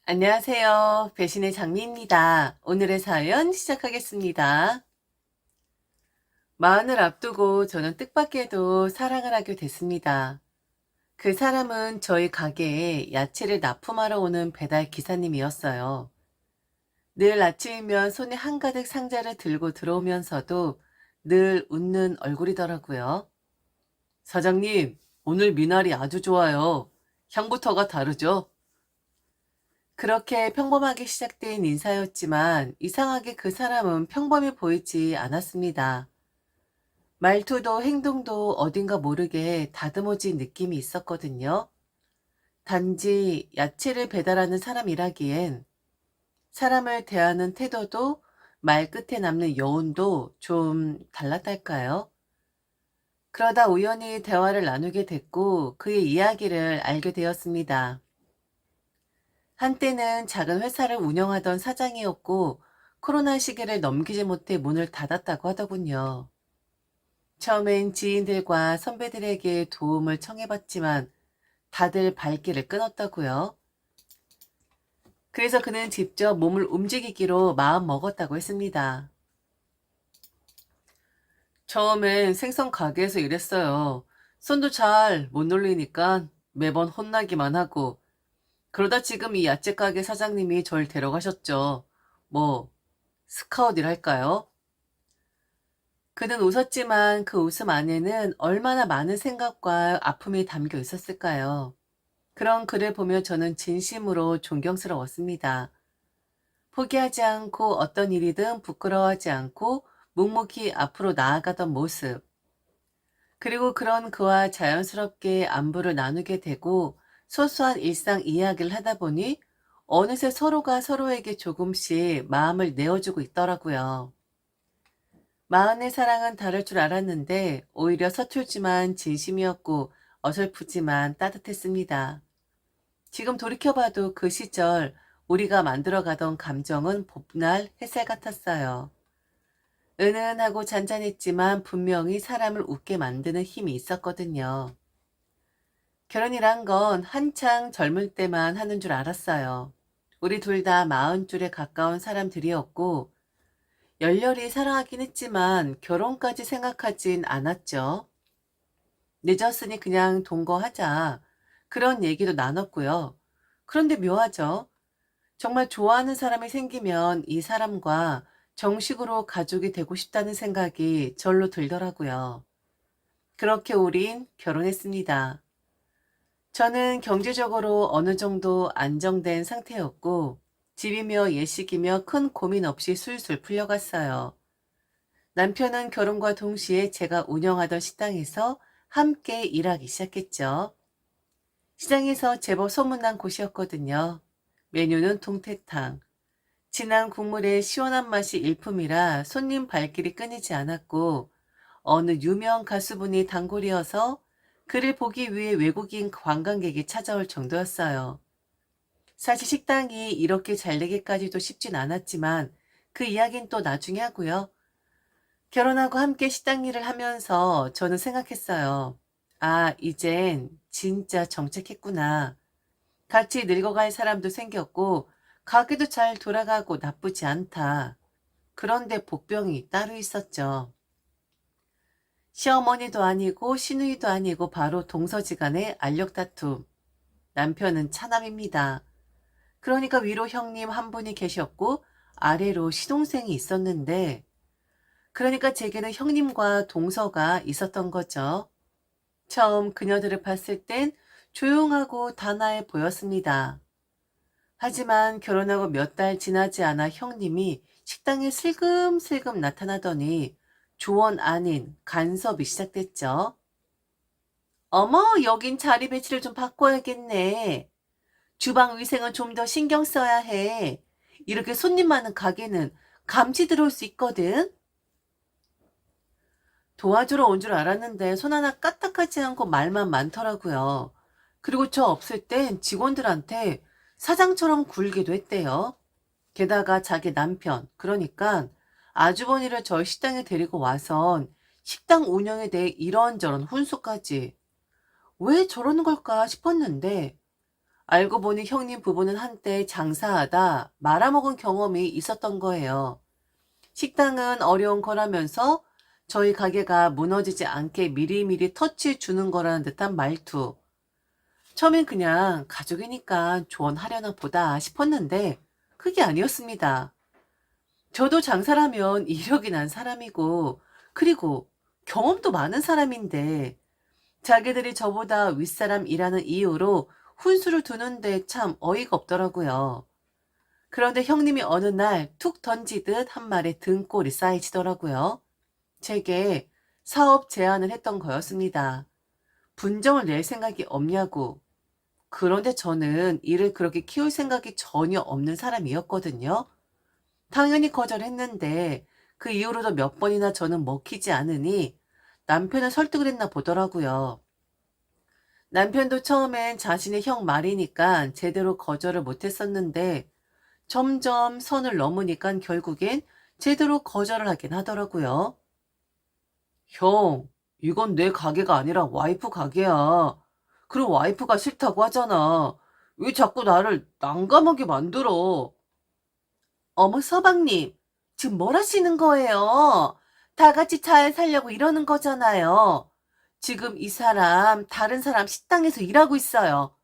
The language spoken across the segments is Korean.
안녕하세요. 배신의 장미입니다. 오늘의 사연 시작하겠습니다. 마흔을 앞두고 저는 뜻밖에도 사랑을 하게 됐습니다. 그 사람은 저희 가게에 야채를 납품하러 오는 배달 기사님이었어요. 늘 아침이면 손에 한가득 상자를 들고 들어오면서도 늘 웃는 얼굴이더라고요. 사장님, 오늘 미나리 아주 좋아요. 향부터가 다르죠? 그렇게 평범하게 시작된 인사였지만 이상하게 그 사람은 평범해 보이지 않았습니다. 말투도 행동도 어딘가 모르게 다듬어진 느낌이 있었거든요. 단지 야채를 배달하는 사람이라기엔 사람을 대하는 태도도 말끝에 남는 여운도 좀 달랐달까요? 그러다 우연히 대화를 나누게 됐고 그의 이야기를 알게 되었습니다. 한때는 작은 회사를 운영하던 사장이었고 코로나 시기를 넘기지 못해 문을 닫았다고 하더군요. 처음엔 지인들과 선배들에게 도움을 청해봤지만 다들 발길을 끊었다고요. 그래서 그는 직접 몸을 움직이기로 마음 먹었다고 했습니다. 처음엔 생선 가게에서 일했어요. 손도 잘 못 놀리니까 매번 혼나기만 하고 그러다 지금 이 야채 가게 사장님이 절 데려가셨죠. 뭐 스카웃이랄까요? 그는 웃었지만 그 웃음 안에는 얼마나 많은 생각과 아픔이 담겨 있었을까요? 그런 그를 보며 저는 진심으로 존경스러웠습니다. 포기하지 않고 어떤 일이든 부끄러워하지 않고 묵묵히 앞으로 나아가던 모습. 그리고 그런 그와 자연스럽게 안부를 나누게 되고 소소한 일상 이야기를 하다 보니 어느새 서로가 서로에게 조금씩 마음을 내어주고 있더라고요. 마흔의 사랑은 다를 줄 알았는데 오히려 서툴지만 진심이었고 어설프지만 따뜻했습니다. 지금 돌이켜봐도 그 시절 우리가 만들어가던 감정은 봄날 햇살 같았어요. 은은하고 잔잔했지만 분명히 사람을 웃게 만드는 힘이 있었거든요. 결혼이란 건 한창 젊을 때만 하는 줄 알았어요. 우리 둘 다 마흔 줄에 가까운 사람들이었고 열렬히 사랑하긴 했지만 결혼까지 생각하진 않았죠. 늦었으니 그냥 동거하자. 그런 얘기도 나눴고요. 그런데 묘하죠. 정말 좋아하는 사람이 생기면 이 사람과 정식으로 가족이 되고 싶다는 생각이 절로 들더라고요. 그렇게 우린 결혼했습니다. 저는 경제적으로 어느 정도 안정된 상태였고 집이며 예식이며 큰 고민 없이 술술 풀려갔어요. 남편은 결혼과 동시에 제가 운영하던 식당에서 함께 일하기 시작했죠. 시장에서 제법 소문난 곳이었거든요. 메뉴는 동태탕. 진한 국물의 시원한 맛이 일품이라 손님 발길이 끊이지 않았고 어느 유명 가수분이 단골이어서 그를 보기 위해 외국인 관광객이 찾아올 정도였어요. 사실 식당이 이렇게 잘 되기까지도 쉽진 않았지만 그 이야기는 또 나중에 하고요. 결혼하고 함께 식당 일을 하면서 저는 생각했어요. 아, 이젠 진짜 정착했구나. 같이 늙어갈 사람도 생겼고, 가게도 잘 돌아가고 나쁘지 않다. 그런데 복병이 따로 있었죠. 시어머니도 아니고 시누이도 아니고 바로 동서지간의 알력 다툼. 남편은 차남입니다. 그러니까 위로 형님 한 분이 계셨고 아래로 시동생이 있었는데 그러니까 제게는 형님과 동서가 있었던 거죠. 처음 그녀들을 봤을 땐 조용하고 단아해 보였습니다. 하지만 결혼하고 몇 달 지나지 않아 형님이 식당에 슬금슬금 나타나더니 조언 아닌 간섭이 시작됐죠. 어머, 여긴 자리 배치를 좀 바꿔야겠네. 주방 위생은 좀 더 신경 써야 해. 이렇게 손님 많은 가게는 감시 들어올 수 있거든. 도와주러 온 줄 알았는데 손 하나 까딱하지 않고 말만 많더라고요. 그리고 저 없을 땐 직원들한테 사장처럼 굴기도 했대요. 게다가 자기 남편, 그러니까 아주버니를 저희 식당에 데리고 와선 식당 운영에 대해 이런저런 훈수까지. 왜 저러는 걸까 싶었는데 알고 보니 형님 부부는 한때 장사하다 말아먹은 경험이 있었던 거예요. 식당은 어려운 거라면서 저희 가게가 무너지지 않게 미리미리 터치해 주는 거라는 듯한 말투. 처음엔 그냥 가족이니까 조언하려나 보다 싶었는데 그게 아니었습니다. 저도 장사라면 이력이 난 사람이고, 그리고 경험도 많은 사람인데 자기들이 저보다 윗사람이라는 이유로 훈수를 두는데 참 어이가 없더라고요. 그런데 형님이 어느 날 툭 던지듯 한 말에 등골이 쌓이시더라고요. 제게 사업 제안을 했던 거였습니다. 분정을 낼 생각이 없냐고. 그런데 저는 일을 그렇게 키울 생각이 전혀 없는 사람이었거든요. 당연히 거절했는데 그 이후로도 몇 번이나 저는 먹히지 않으니 남편을 설득을 했나 보더라고요. 남편도 처음엔 자신의 형 말이니까 제대로 거절을 못했었는데 점점 선을 넘으니까 결국엔 제대로 거절을 하긴 하더라고요. 형, 이건 내 가게가 아니라 와이프 가게야. 그리고 와이프가 싫다고 하잖아. 왜 자꾸 나를 난감하게 만들어? 어머, 서방님, 지금 뭘 하시는 거예요? 다 같이 잘 살려고 이러는 거잖아요. 지금 이 사람, 다른 사람 식당에서 일하고 있어요.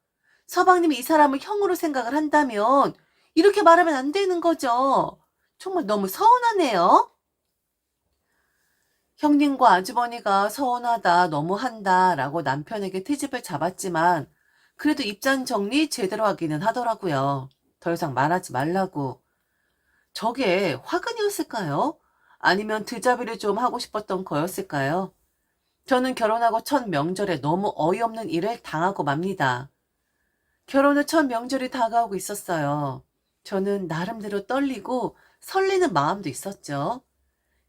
서방님이 이 사람을 형으로 생각을 한다면 이렇게 말하면 안 되는 거죠. 정말 너무 서운하네요. 형님과 아주버니가 서운하다, 너무한다 라고 남편에게 트집을 잡았지만 그래도 입장 정리 제대로 하기는 하더라고요. 더 이상 말하지 말라고. 저게 화근이었을까요? 아니면 드자비를 좀 하고 싶었던 거였을까요? 저는 결혼하고 첫 명절에 너무 어이없는 일을 당하고 맙니다. 결혼 후 첫 명절이 다가오고 있었어요. 저는 나름대로 떨리고 설레는 마음도 있었죠.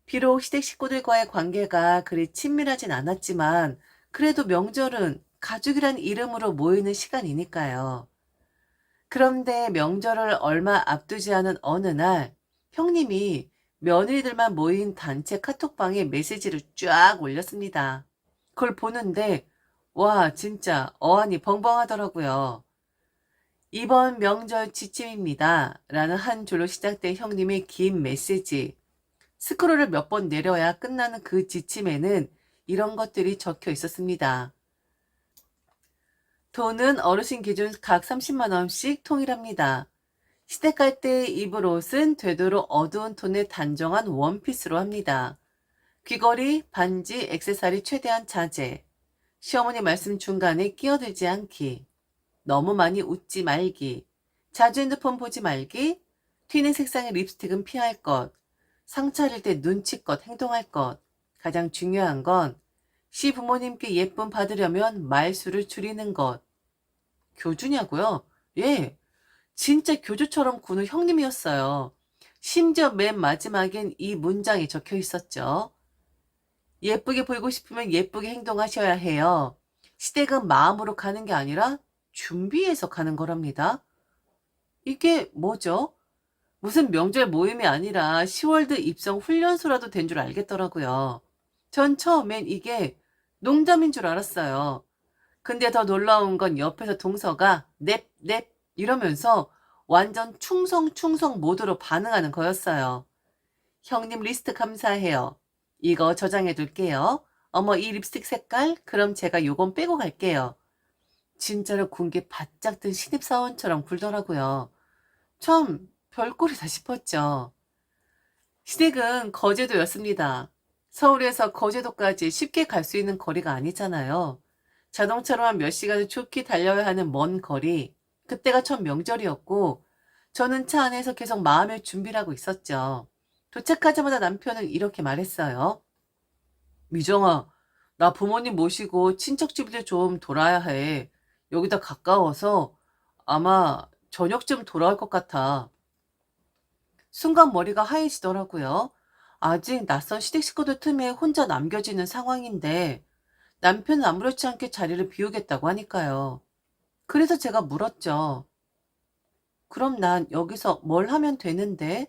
비록 시댁 식구들과의 관계가 그리 친밀하진 않았지만 그래도 명절은 가족이란 이름으로 모이는 시간이니까요. 그런데 명절을 얼마 앞두지 않은 어느 날 형님이 며느리들만 모인 단체 카톡방에 메시지를 쫙 올렸습니다. 그걸 보는데 와 진짜 어안이 벙벙하더라고요. 이번 명절 지침입니다. 라는 한 줄로 시작된 형님의 긴 메시지. 스크롤을 몇 번 내려야 끝나는 그 지침에는 이런 것들이 적혀 있었습니다. 돈은 어르신 기준 각 30만 원씩 통일합니다. 시댁 갈 때 입을 옷은 되도록 어두운 톤의 단정한 원피스로 합니다. 귀걸이, 반지, 액세서리 최대한 자제. 시어머니 말씀 중간에 끼어들지 않기. 너무 많이 웃지 말기. 자주 핸드폰 보지 말기. 튀는 색상의 립스틱은 피할 것. 상 차릴 때 눈치껏 행동할 것. 가장 중요한 건 시부모님께 예쁨 받으려면 말수를 줄이는 것. 교주냐고요? 예, 진짜 교주처럼 구는 형님이었어요. 심지어 맨 마지막엔 이 문장이 적혀 있었죠. 예쁘게 보이고 싶으면 예쁘게 행동하셔야 해요. 시댁은 마음으로 가는 게 아니라 준비해서 가는 거랍니다. 이게 뭐죠? 무슨 명절 모임이 아니라 10월드 입성 훈련소라도 된 줄 알겠더라고요. 전 처음엔 이게 농담인 줄 알았어요. 근데 더 놀라운 건 옆에서 동서가 넵, 넵 이러면서 완전 충성 모드로 반응하는 거였어요. 형님 리스트 감사해요. 이거 저장해 둘게요. 어머 이 립스틱 색깔? 그럼 제가 요건 빼고 갈게요. 진짜로 군기 바짝 든 신입사원처럼 굴더라고요. 참 별꼴이다 싶었죠. 시댁은 거제도였습니다. 서울에서 거제도까지 쉽게 갈 수 있는 거리가 아니잖아요. 자동차로만 몇 시간을 쭉 달려야 하는 먼 거리. 그때가 첫 명절이었고 저는 차 안에서 계속 마음의 준비를 하고 있었죠. 도착하자마자 남편은 이렇게 말했어요. 미정아, 나 부모님 모시고 친척집들 좀 돌아야 해. 여기다 가까워서 아마 저녁쯤 돌아올 것 같아. 순간 머리가 하얘지더라고요. 아직 낯선 시댁 식구들 틈에 혼자 남겨지는 상황인데 남편은 아무렇지 않게 자리를 비우겠다고 하니까요. 그래서 제가 물었죠. 그럼 난 여기서 뭘 하면 되는데?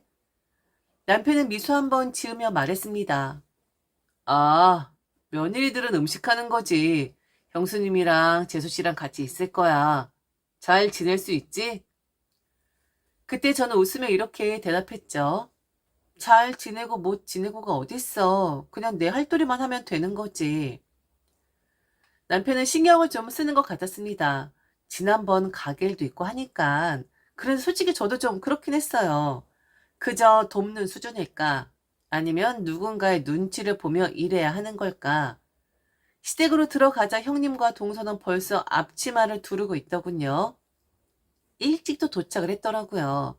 남편은 미소 한번 지으며 말했습니다. 아, 며느리들은 음식하는 거지. 형수님이랑 재수씨랑 같이 있을 거야. 잘 지낼 수 있지? 그때 저는 웃으며 이렇게 대답했죠. 잘 지내고 못 지내고가 어딨어. 그냥 내 할 도리만 하면 되는 거지. 남편은 신경을 좀 쓰는 것 같았습니다. 지난번 가게일도 있고 하니까. 그래서 솔직히 저도 좀 그렇긴 했어요. 그저 돕는 수준일까? 아니면 누군가의 눈치를 보며 일해야 하는 걸까? 시댁으로 들어가자 형님과 동서는 벌써 앞치마를 두르고 있더군요. 일찍도 도착을 했더라고요.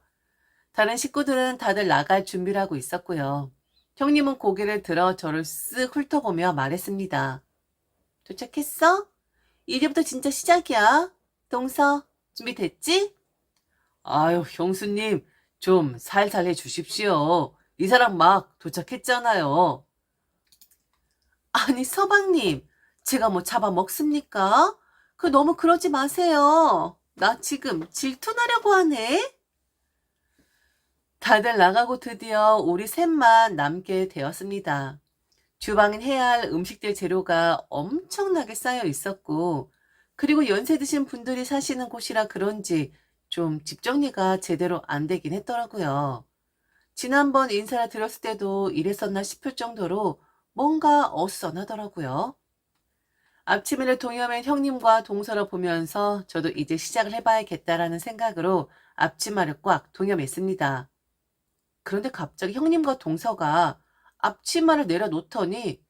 다른 식구들은 다들 나갈 준비를 하고 있었고요. 형님은 고개를 들어 저를 쓱 훑어보며 말했습니다. 도착했어? 이제부터 진짜 시작이야. 동서, 준비됐지? 아유, 형수님, 좀 살살 해 주십시오. 이 사람 막 도착했잖아요. 아니, 서방님, 제가 뭐 잡아먹습니까? 너무 그러지 마세요. 나 지금 질투나려고 하네? 다들 나가고 드디어 우리 셋만 남게 되었습니다. 주방엔 해야 할 음식들 재료가 엄청나게 쌓여 있었고, 그리고 연세 드신 분들이 사시는 곳이라 그런지 좀 집 정리가 제대로 안 되긴 했더라고요. 지난번 인사를 드렸을 때도 이랬었나 싶을 정도로 뭔가 어수선하더라고요. 앞치마를 동여맨 형님과 동서를 보면서 저도 이제 시작을 해봐야겠다라는 생각으로 앞치마를 꽉 동여맸습니다. 그런데 갑자기 형님과 동서가 앞치마를 내려놓더니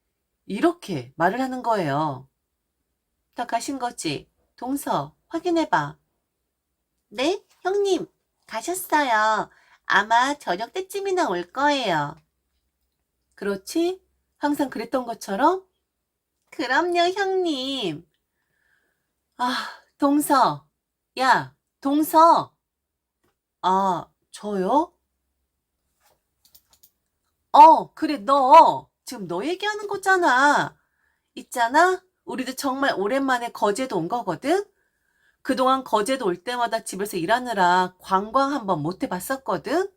이렇게 말을 하는 거예요. 다 가신 거지? 동서, 확인해봐. 네, 형님, 가셨어요. 아마 저녁 때쯤이나 올 거예요. 그렇지? 항상 그랬던 것처럼? 그럼요, 형님. 아, 동서. 야, 동서. 아, 저요? 그래, 너. 지금 너 얘기하는 거잖아. 있잖아. 우리도 정말 오랜만에 거제도 온 거거든? 그동안 거제도 올 때마다 집에서 일하느라 관광 한번 못 해봤었거든?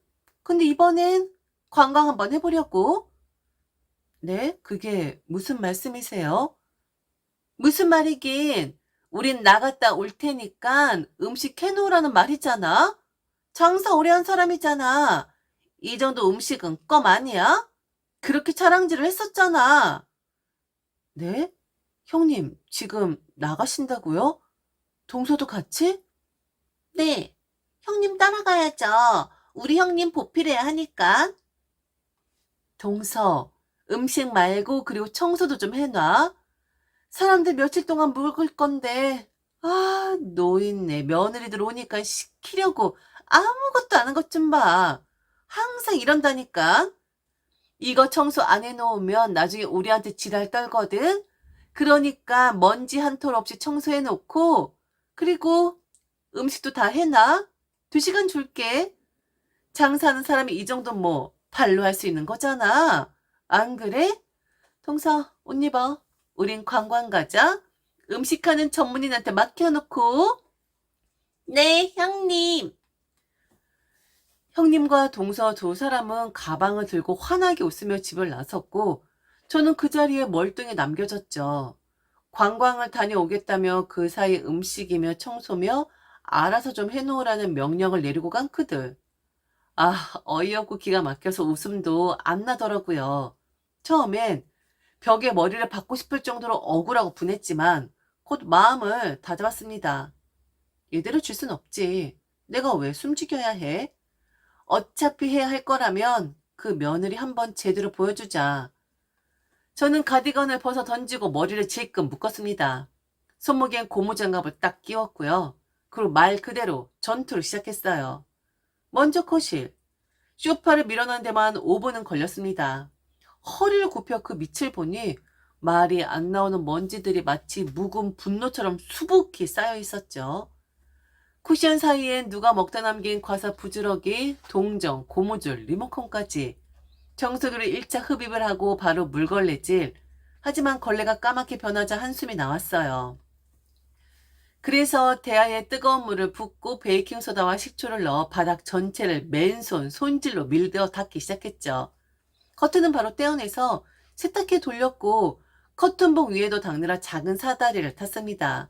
근데 이번엔 관광 한번 해보려고. 네? 그게 무슨 말씀이세요? 무슨 말이긴. 우린 나갔다 올 테니까 음식 해놓으라는 말이잖아? 장사 오래 한 사람이잖아. 이 정도 음식은 껌 아니야? 그렇게 자랑질을 했었잖아. 네? 형님, 지금 나가신다고요? 동서도 같이? 네. 형님 따라가야죠. 우리 형님 보필해야 하니까. 동서, 음식 말고 그리고 청소도 좀 해놔. 사람들 며칠 동안 묵을 건데, 노인네 며느리들 오니까 시키려고 아무것도 안 한 것 좀 봐. 항상 이런다니까. 이거 청소 안 해놓으면 나중에 우리한테 지랄 떨거든. 그러니까 먼지 한 톨 없이 청소해놓고, 그리고 음식도 다 해놔. 2시간 줄게. 장사하는 사람이 이 정도 뭐 발로 할 수 있는 거잖아. 안 그래? 동서, 옷 입어. 우린 관광 가자. 음식하는 전문인한테 맡겨놓고. 네, 형님. 형님과 동서 2사람은 가방을 들고 환하게 웃으며 집을 나섰고 저는 그 자리에 멀뚱히 남겨졌죠. 관광을 다녀오겠다며 그 사이 음식이며 청소며 알아서 좀 해놓으라는 명령을 내리고 간 그들. 어이없고 기가 막혀서 웃음도 안 나더라고요. 처음엔 벽에 머리를 박고 싶을 정도로 억울하고 분했지만 곧 마음을 다잡았습니다. 이대로 줄 순 없지. 내가 왜 숨죽여야 해? 어차피 해야 할 거라면 그 며느리 한번 제대로 보여주자. 저는 가디건을 벗어 던지고 머리를 질끈 묶었습니다. 손목엔 고무장갑을 딱 끼웠고요. 그리고 말 그대로 전투를 시작했어요. 먼저 거실. 소파를 밀어넣은 데만 5분은 걸렸습니다. 허리를 굽혀 그 밑을 보니 말이 안 나오는 먼지들이 마치 묵은 분노처럼 수북히 쌓여 있었죠. 쿠션 사이엔 누가 먹다 남긴 과사 부스러기, 동정, 고무줄, 리모컨까지. 청소기로 1차 흡입을 하고 바로 물걸레질. 하지만 걸레가 까맣게 변하자 한숨이 나왔어요. 그래서 대야에 뜨거운 물을 붓고 베이킹소다와 식초를 넣어 바닥 전체를 맨손, 손질로 밀어 닦기 시작했죠. 커튼은 바로 떼어내서 세탁기에 돌렸고 커튼봉 위에도 닦느라 작은 사다리를 탔습니다.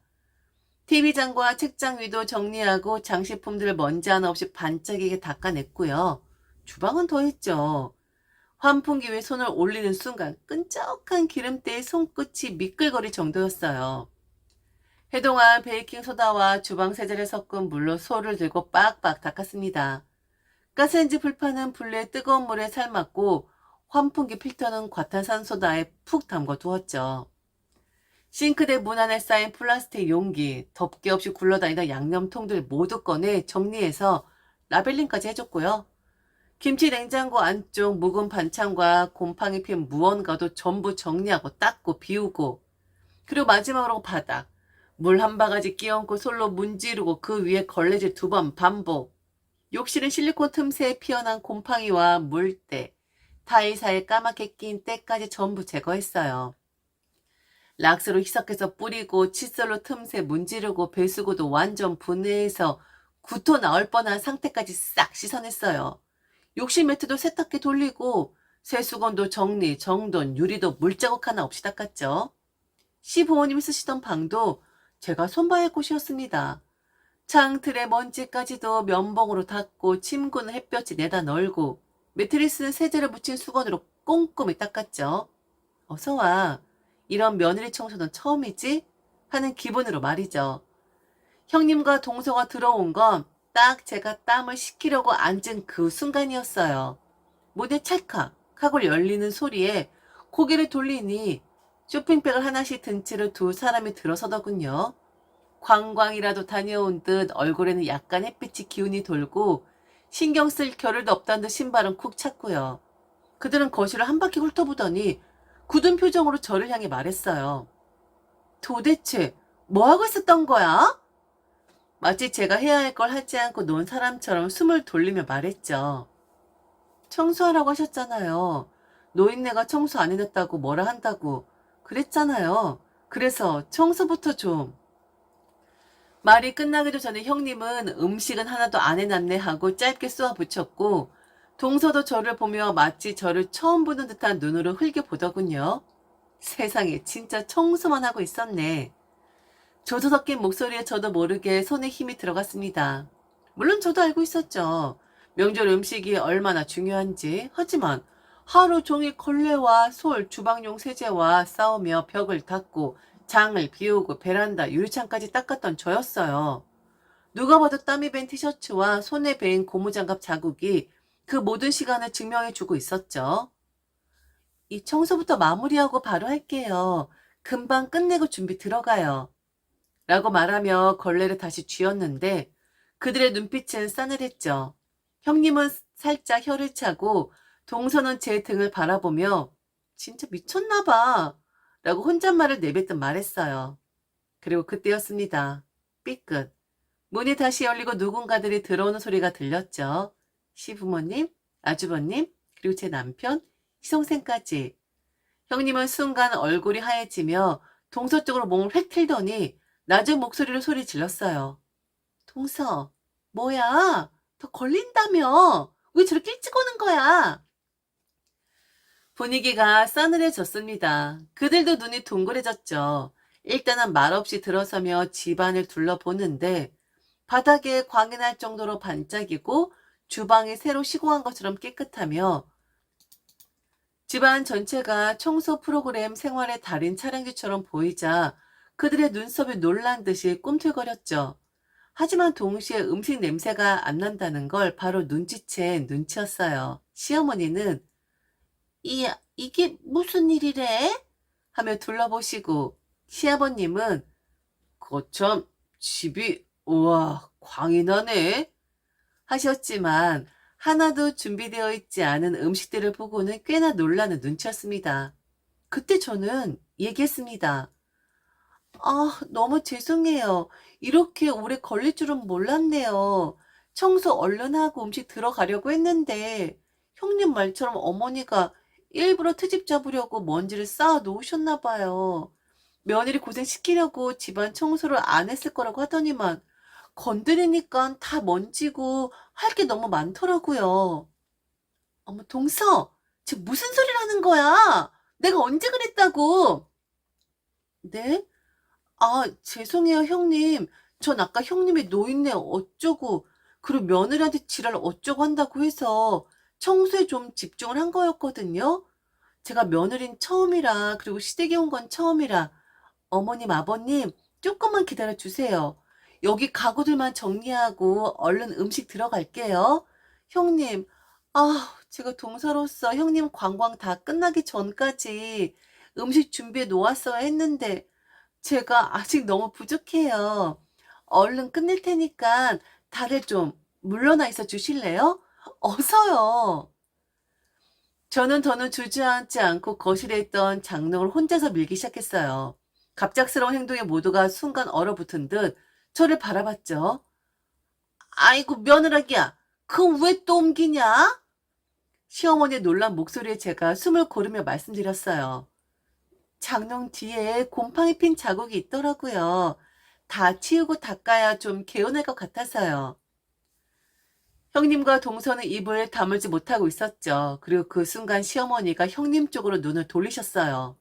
TV장과 책장 위도 정리하고 장식품들을 먼지 하나 없이 반짝이게 닦아냈고요. 주방은 더했죠. 환풍기 위에 손을 올리는 순간 끈적한 기름때에 손끝이 미끌거릴 정도였어요. 해동한 베이킹소다와 주방 세제를 섞은 물로 소를 들고 빡빡 닦았습니다. 가스레인지 불판은 불에 뜨거운 물에 삶았고 환풍기 필터는 과탄산소다에 푹 담궈 두었죠. 싱크대 문 안에 쌓인 플라스틱 용기, 덮개 없이 굴러다니던 양념통들 모두 꺼내 정리해서 라벨링까지 해줬고요. 김치 냉장고 안쪽 묵은 반찬과 곰팡이 핀 무언가도 전부 정리하고 닦고 비우고, 그리고 마지막으로 바닥, 물 한 바가지 끼얹고 솔로 문지르고 그 위에 걸레질 2번 반복. 욕실은 실리콘 틈새에 피어난 곰팡이와 물때, 타일 사이에 까맣게 낀 때까지 전부 제거했어요. 락스로 희석해서 뿌리고 칫솔로 틈새 문지르고 배수구도 완전 분해해서 구토 나올 뻔한 상태까지 싹 씻어냈어요. 욕실 매트도 세탁기 돌리고 세수건도 정리, 정돈, 유리도 물자국 하나 없이 닦았죠. 시부모님이 쓰시던 방도 제가 손봐야 할 곳이었습니다. 창틀에 먼지까지도 면봉으로 닦고 침구는 햇볕에 내다 널고 매트리스는 세제를 묻힌 수건으로 꼼꼼히 닦았죠. 어서와. 이런 며느리 청소는 처음이지? 하는 기분으로 말이죠. 형님과 동서가 들어온 건 딱 제가 땀을 식히려고 앉은 그 순간이었어요. 문에 찰칵 하고 열리는 소리에 고개를 돌리니 쇼핑백을 하나씩 든 채로 2사람이 들어서더군요. 관광이라도 다녀온 듯 얼굴에는 약간 햇빛이 기운이 돌고 신경 쓸 겨를도 없다는 듯 신발은 쿡 찼고요. 그들은 거실을 한 바퀴 훑어보더니 굳은 표정으로 저를 향해 말했어요. 도대체 뭐하고 있었던 거야? 마치 제가 해야 할 걸 하지 않고 논 사람처럼 숨을 돌리며 말했죠. 청소하라고 하셨잖아요. 노인네가 청소 안 해냈다고 뭐라 한다고 그랬잖아요. 그래서 청소부터 좀. 말이 끝나기도 전에 형님은 음식은 하나도 안 해놨네 하고 짧게 쏘아 붙였고 동서도 저를 보며 마치 저를 처음 보는 듯한 눈으로 흘겨보더군요. 세상에 진짜 청소만 하고 있었네. 조소 섞인 목소리에 저도 모르게 손에 힘이 들어갔습니다. 물론 저도 알고 있었죠. 명절 음식이 얼마나 중요한지. 하지만 하루 종일 걸레와 솔, 주방용 세제와 싸우며 벽을 닦고 장을 비우고 베란다, 유리창까지 닦았던 저였어요. 누가 봐도 땀이 밴 티셔츠와 손에 베인 고무장갑 자국이 그 모든 시간을 증명해주고 있었죠. 이 청소부터 마무리하고 바로 할게요. 금방 끝내고 준비 들어가요. 라고 말하며 걸레를 다시 쥐었는데 그들의 눈빛은 싸늘했죠. 형님은 살짝 혀를 차고 동서는 제 등을 바라보며 진짜 미쳤나 봐 라고 혼잣말을 내뱉듯 말했어요. 그리고 그때였습니다. 삐끗. 문이 다시 열리고 누군가들이 들어오는 소리가 들렸죠. 시부모님, 아주버님, 그리고 제 남편, 희성생까지. 형님은 순간 얼굴이 하얘지며 동서 쪽으로 몸을 획 틀더니 낮은 목소리로 소리 질렀어요. 동서, 뭐야? 더 걸린다며? 왜 저렇게 일찍 오는 거야? 분위기가 싸늘해졌습니다. 그들도 눈이 동그래졌죠. 일단은 말없이 들어서며 집안을 둘러보는데 바닥에 광이 날 정도로 반짝이고 주방이 새로 시공한 것처럼 깨끗하며 집안 전체가 청소 프로그램 생활의 달인 촬영지처럼 보이자 그들의 눈썹이 놀란 듯이 꿈틀거렸죠. 하지만 동시에 음식 냄새가 안 난다는 걸 바로 눈치챈 눈치였어요. 시어머니는 이게 무슨 일이래? 하며 둘러보시고 시아버님은 거참 집이 우와 광이 나네 하셨지만 하나도 준비되어 있지 않은 음식들을 보고는 꽤나 놀라는 눈치였습니다. 그때 저는 얘기했습니다. 아, 너무 죄송해요. 이렇게 오래 걸릴 줄은 몰랐네요. 청소 얼른 하고 음식 들어가려고 했는데 형님 말처럼 어머니가 일부러 트집 잡으려고 먼지를 쌓아 놓으셨나 봐요. 며느리 고생시키려고 집안 청소를 안 했을 거라고 하더니만 건드리니까 다 먼지고 할 게 너무 많더라고요. 어머, 동서, 지금 무슨 소리를 하는 거야? 내가 언제 그랬다고? 네? 죄송해요, 형님. 전 아까 형님이 노인네 어쩌고, 그리고 며느리한테 지랄 어쩌고 한다고 해서 청소에 좀 집중을 한 거였거든요. 제가 며느린 처음이라, 그리고 시댁에 온 건 처음이라, 어머님, 아버님, 조금만 기다려 주세요. 여기 가구들만 정리하고 얼른 음식 들어갈게요. 형님, 제가 동서로서 형님 관광 다 끝나기 전까지 음식 준비해 놓았어야 했는데, 제가 아직 너무 부족해요. 얼른 끝낼 테니까 다들 좀 물러나 있어 주실래요? 어서요. 저는 더는 주저앉지 않고 거실에 있던 장롱을 혼자서 밀기 시작했어요. 갑작스러운 행동에 모두가 순간 얼어붙은 듯 저를 바라봤죠. 아이고, 며느라기야. 그럼 왜 또 옮기냐? 시어머니의 놀란 목소리에 제가 숨을 고르며 말씀드렸어요. 장롱 뒤에 곰팡이 핀 자국이 있더라고요. 다 치우고 닦아야 좀 개운할 것 같아서요. 형님과 동서는 입을 다물지 못하고 있었죠. 그리고 그 순간 시어머니가 형님 쪽으로 눈을 돌리셨어요.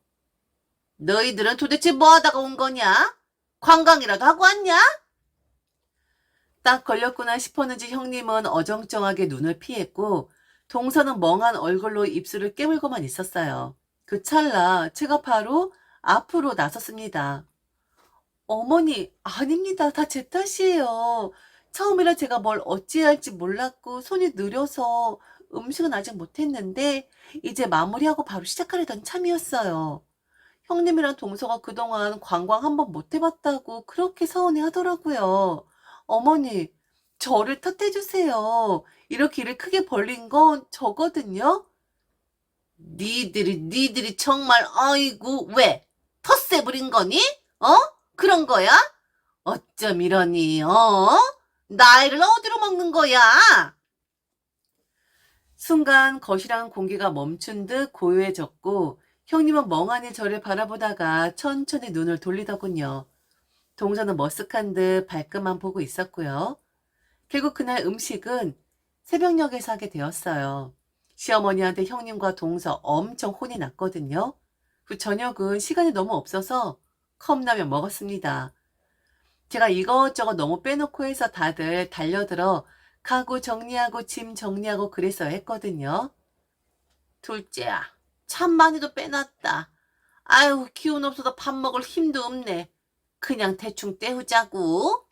너희들은 도대체 뭐 하다가 온 거냐? 관광이라도 하고 왔냐? 딱 걸렸구나 싶었는지 형님은 어정쩡하게 눈을 피했고 동서는 멍한 얼굴로 입술을 깨물고만 있었어요. 그 찰나 제가 바로 앞으로 나섰습니다. 어머니, 아닙니다. 다 제 탓이에요. 처음이라 제가 뭘 어찌해야 할지 몰랐고 손이 느려서 음식은 아직 못했는데 이제 마무리하고 바로 시작하려던 참이었어요. 형님이랑 동서가 그동안 관광 한 번 못 해봤다고 그렇게 서운해 하더라고요. 어머니, 저를 탓해주세요. 이렇게 일을 크게 벌린 건 저거든요. 니들이 정말 아이고 왜? 텃세 부린 거니? 어? 그런 거야? 어쩜 이러니, 나이를 어디로 먹는 거야? 순간 거실한 공기가 멈춘 듯 고요해졌고 형님은 멍하니 저를 바라보다가 천천히 눈을 돌리더군요. 동서는 머쓱한 듯 발끝만 보고 있었고요. 결국 그날 음식은 새벽녘에서 하게 되었어요. 시어머니한테 형님과 동서 엄청 혼이 났거든요. 그 저녁은 시간이 너무 없어서 컵라면 먹었습니다. 제가 이것저것 너무 빼놓고 해서 다들 달려들어 가구 정리하고 짐 정리하고 그랬어야 했거든요. 둘째야, 찬만이도 빼놨다. 아유, 기운 없어서 밥 먹을 힘도 없네. 그냥 대충 때우자고.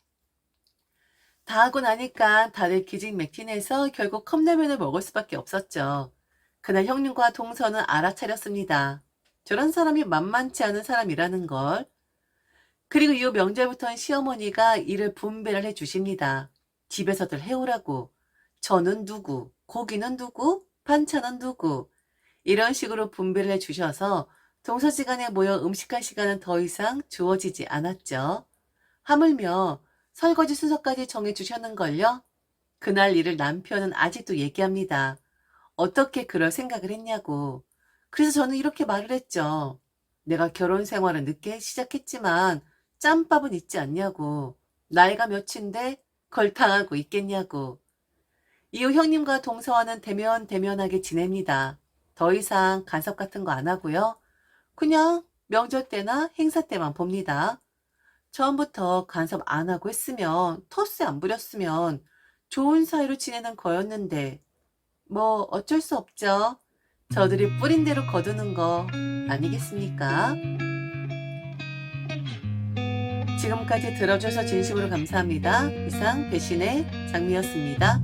다 하고 나니까 다들 기진맥진해서 결국 컵라면을 먹을 수밖에 없었죠. 그날 형님과 동서는 알아차렸습니다. 저런 사람이 만만치 않은 사람이라는 걸. 그리고 이후 명절부터는 시어머니가 일을 분배를 해주십니다. 집에서들 해오라고. 저는 누구, 고기는 누구, 반찬은 누구. 이런 식으로 분배를 해주셔서 동서지간에 모여 음식할 시간은 더 이상 주어지지 않았죠. 하물며 설거지 순서까지 정해주셨는걸요. 그날 일을 남편은 아직도 얘기합니다. 어떻게 그럴 생각을 했냐고. 그래서 저는 이렇게 말을 했죠. 내가 결혼 생활을 늦게 시작했지만 짬밥은 있지 않냐고. 나이가 몇인데 걸 당하고 있겠냐고. 이후 형님과 동서와는 대면하게 지냅니다. 더 이상 간섭 같은 거 안 하고요. 그냥 명절 때나 행사 때만 봅니다. 처음부터 간섭 안 하고 했으면, 텃세 안 부렸으면 좋은 사이로 지내는 거였는데 뭐 어쩔 수 없죠. 저들이 뿌린 대로 거두는 거 아니겠습니까? 지금까지 들어줘서 진심으로 감사합니다. 이상 배신의 장미였습니다.